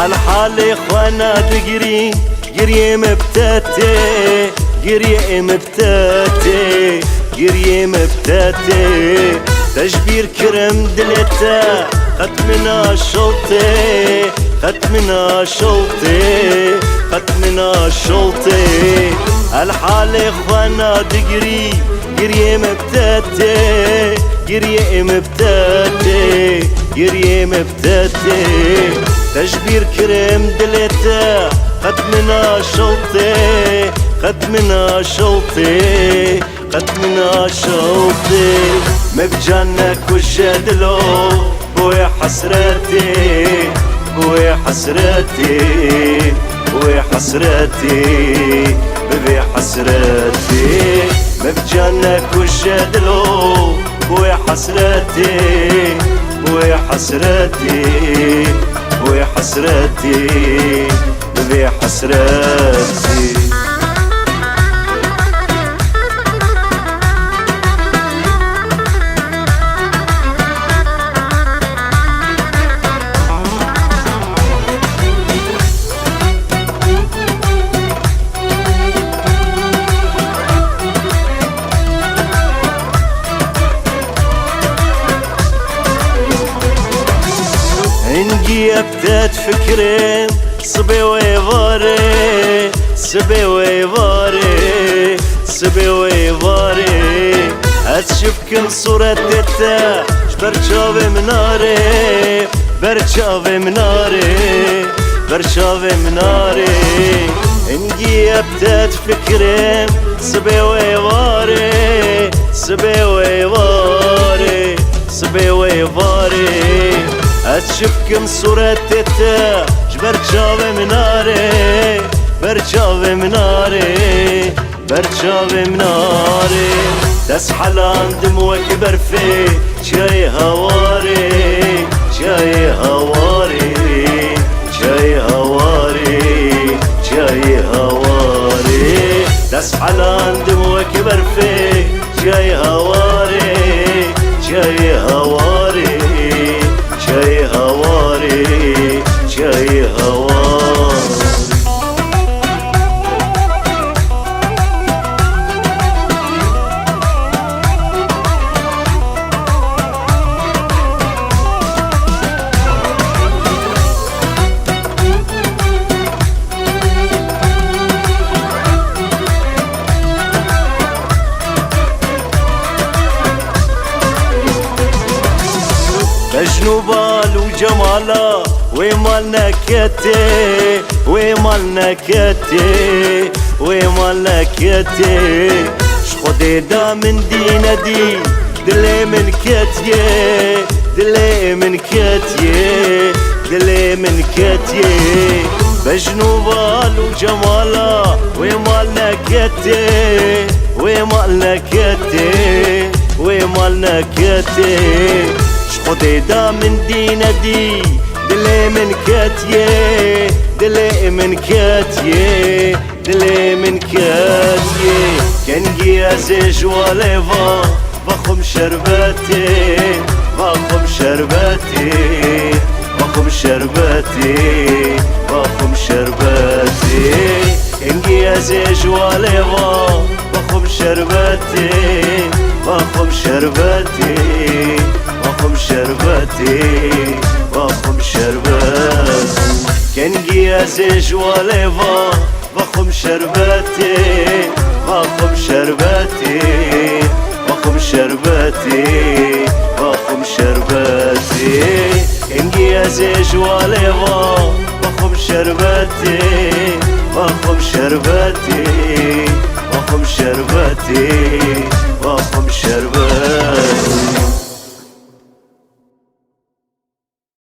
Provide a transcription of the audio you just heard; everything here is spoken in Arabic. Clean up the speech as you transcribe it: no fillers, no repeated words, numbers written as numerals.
عالحال اخوانا تقري قريه مبتاتي قريه مبتاتي قريه مبتاتي تجبير كرم دلتا ختمنا شوطي ختمنا شوطي ختمنا شوطي الحال اخوانا تقري قريه مبتاتي قريه مبتاتي قريه مبتاتي تجبير كرم دلتا ختمنا شوطي ختمنا شوطي ختمنا شوطي مبجانك وجدلو بويا حسرتي بويا حسرتي بويا حسرتي بويا حسرتي مبجانك وجدلو بويا حسرتي بويا حسرتي بويا حسرتي بويا حسرتي انجي ابتدت فكري صبي ويفاري صبي ويفاري صبي ويفاري هتشوف كل صورة تتا برشاوي مناري برشاوي مناري برشاوي مناري انجي ابتدت فكري صبي ويفاري صبي ويفاري صبي ويفاري هتشوف كم صورة تتا برشاوي مناري برشاوي مناري برشاوي مناري تسحل عن دموعك برفي شاي هواري شاي هواري شاي هواري شاي هواري تسحل عن دموعك برفي شاي هواري شاي هواري شاي هواري شاي هواري مجنوبال وجمالا ومالنا كتي ومالنا كتي ومالنا كتي شخدي دا من دينا دي دلي من كتي دلي من كتي دلي من كتي مجنوبال وجمالا ومالنا كتي ومالنا كتي ومالنا كتي خدي دا من دينا دي دلي من كاتيه دلي من كاتيه دلي من كاتيه كان جيازي وليفا بخم شرباتي بخم شرباتي بخم شرباتي بخم شرباتي كان جيازي وليفا بخم شرباتي بخم شرباتي بخم شرباتي بخم شرباتي كان جيازي وليفا بخم شرباتي بخم شرباتي بخم شرباتي بخم شرباتي كان جيازي وليفا بخم شرباتي بخم شرباتي بخم شرباتي بخم شرباتي